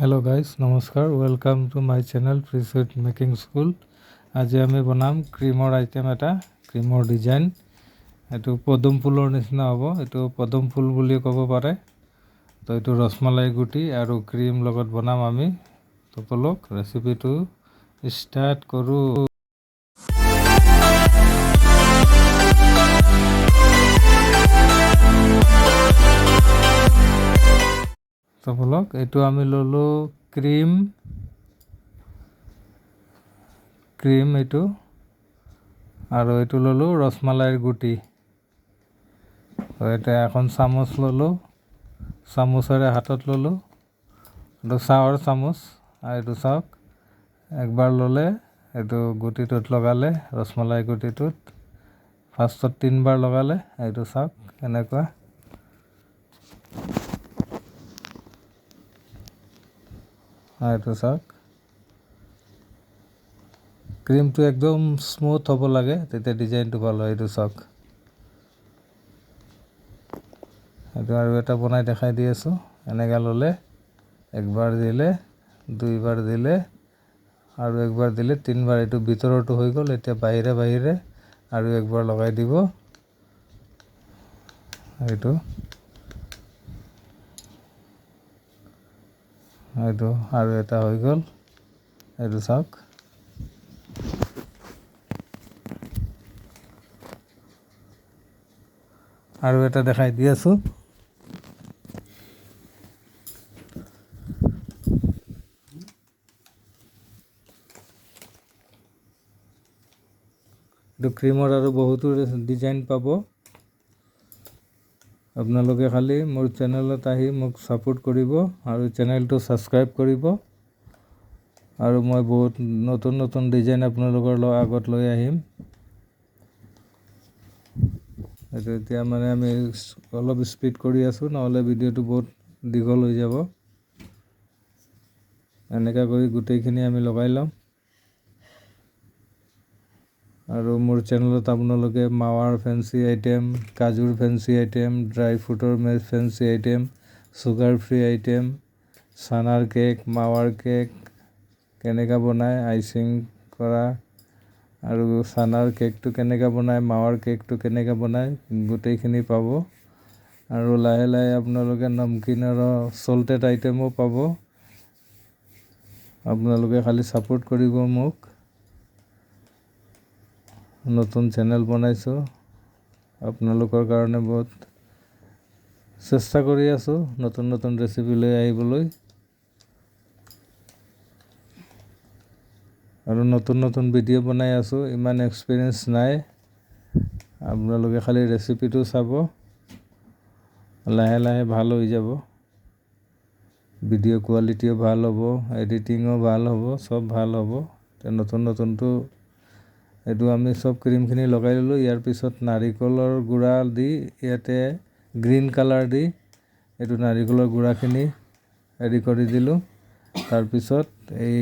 Hello guys, namaskar. Welcome to my channel Presweet Making School. আজি আমি বনাম ক্ৰীমৰ আইটেম এটা, ক্ৰীমৰ ডিজাইন। এইটো পদুম ফুলৰ নিচিনা হ'ব, এইটো পদুম ফুল বুলি ক'ব পাৰে। তো এইটো ৰসমালাই গুটি আৰু ক্ৰীম লগত বনাম আমি। তো বলক ৰেচিপিটো ষ্টাৰ্ট কৰোঁ। তো বলক এইটো আমি ললোঁ ক্ৰীম এইটো আৰু এইটো ললোঁ ৰসমালাইৰ গুটি। তো এটা এখন চামুচ ললোঁ, চামুচেৰে হাতত ললোঁ, এইটো চাহৰ চামুচ। আৰু এইটো চাওক, একবাৰ ল'লে এইটো গুটিটোত লগালে, ৰসমালাই গুটিটোত ফাৰ্ষ্টত 3বাৰ লগালে, এইটো চাওক এনেকুৱা। এইটো চাওক, ক্ৰীমটো একদম স্মুথ হ'ব লাগে, তেতিয়া ডিজাইনটো ভাল হয়। এইটো চাওক, এইটো আৰু এটা বনাই দেখাই দি আছোঁ। এনেকৈ ল'লে, একবাৰ দিলে, 2বাৰ দিলে, আৰু একবাৰ দিলে, 3বাৰ। এইটো ভিতৰতো হৈ গ'ল। এতিয়া বাহিৰে বাহিৰে আৰু একবাৰ লগাই দিব। এইটো আৰু এটা হৈ গ'ল। এইটো চাওক, আৰু এটা দেখাই দি আছোঁ। এইটো ক্ৰীমৰ আৰু বহুতো ডিজাইন পাব। আপোনালোকে খালি মোৰ চেনেলত আহি মোক ছাপোৰ্ট কৰিব আৰু চেনেলটো ছাবস্ক্ৰাইব কৰিব। আৰু মই বহুত নতুন নতুন ডিজাইন আপোনালোকৰ আগত লৈ আহিম। এইটো এতিয়া মানে আমি অলপ স্পীড কৰি আছোঁ, নহ'লে ভিডিঅ'টো বহুত দীঘল হৈ যাব। এনেকুৱা কৰি গোটেইখিনি আমি লগাই ল'ম। আৰু মোৰ চেনেলত আপোনালোকে মাৱাৰ ফেঞ্চি আইটেম, কাজুৰ ফেঞ্চি আইটেম, ড্ৰাই ফ্ৰুটৰ fancy item, sugar free item, চানাৰ কেক, মাৱাৰ কেক কেনেকৈ বনায়, আইচিং কৰা, আৰু চানাৰ কেকটো কেনেকৈ বনায়, মাৱাৰ কেকটো কেনেকৈ বনায়, গোটেইখিনি পাব। আৰু লাহে লাহে আপোনালোকে নমকিন আৰু চল্টেড আইটেমো পাব। আপোনালোকে খালি ছাপোৰ্ট কৰিব মোক। নতুন চেনেল বনাইছোঁ, আপোনালোকৰ কাৰণে বহুত চেষ্টা কৰি আছোঁ নতুন নতুন ৰেচিপি লৈ আহিবলৈ। আৰু নতুন নতুন ভিডিঅ' বনাই আছোঁ, ইমান এক্সপিৰিয়েঞ্চ নাই। আপোনালোকে খালি ৰেচিপিটো চাব, লাহে লাহে ভাল হৈ যাব। ভিডিঅ' কোৱালিটিও ভাল হ'ব, এডিটিঙো ভাল হ'ব, চব ভাল হ'ব। নতুন নতুনটো এইটো আমি চব ক্ৰীমখিনি লগাই ল'লোঁ। ইয়াৰ পিছত নাৰিকলৰ গুড়া দি, ইয়াতে গ্ৰীণ কালাৰ দি এইটো নাৰিকলৰ গুড়াখিনি ৰেডি কৰি দিলোঁ। তাৰপিছত এই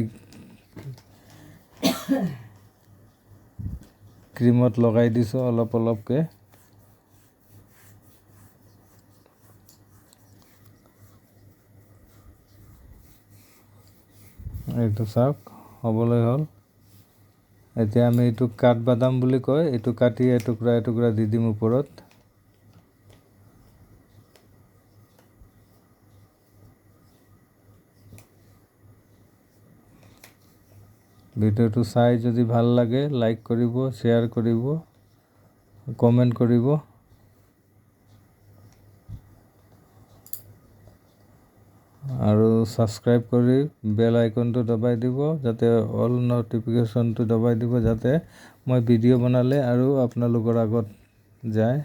ক্ৰীমত লগাই দিছোঁ অলপ অলপকৈ। এইটো চাওক, হ'বলৈ হ'ল। এতিয়া আমি এইটো কাঠবাদাম বুলি কয়, এইটো কাটি এটুকুৰা এটুকুৰা দি দিম ওপৰত। ভিডিঅ'টো চাই যদি ভাল লাগে, লাইক কৰিব, শ্বেয়াৰ কৰিব, কমেণ্ট কৰিব। আৰু ছাবস্ক্ৰাইব কৰি বেল আইকনটো দবাই দিব, যাতে অল ন'টিফিকেশ্যনটো দবাই দিব, যাতে মই ভিডিঅ' বনালে আৰু আপোনালোকৰ আগত যায়।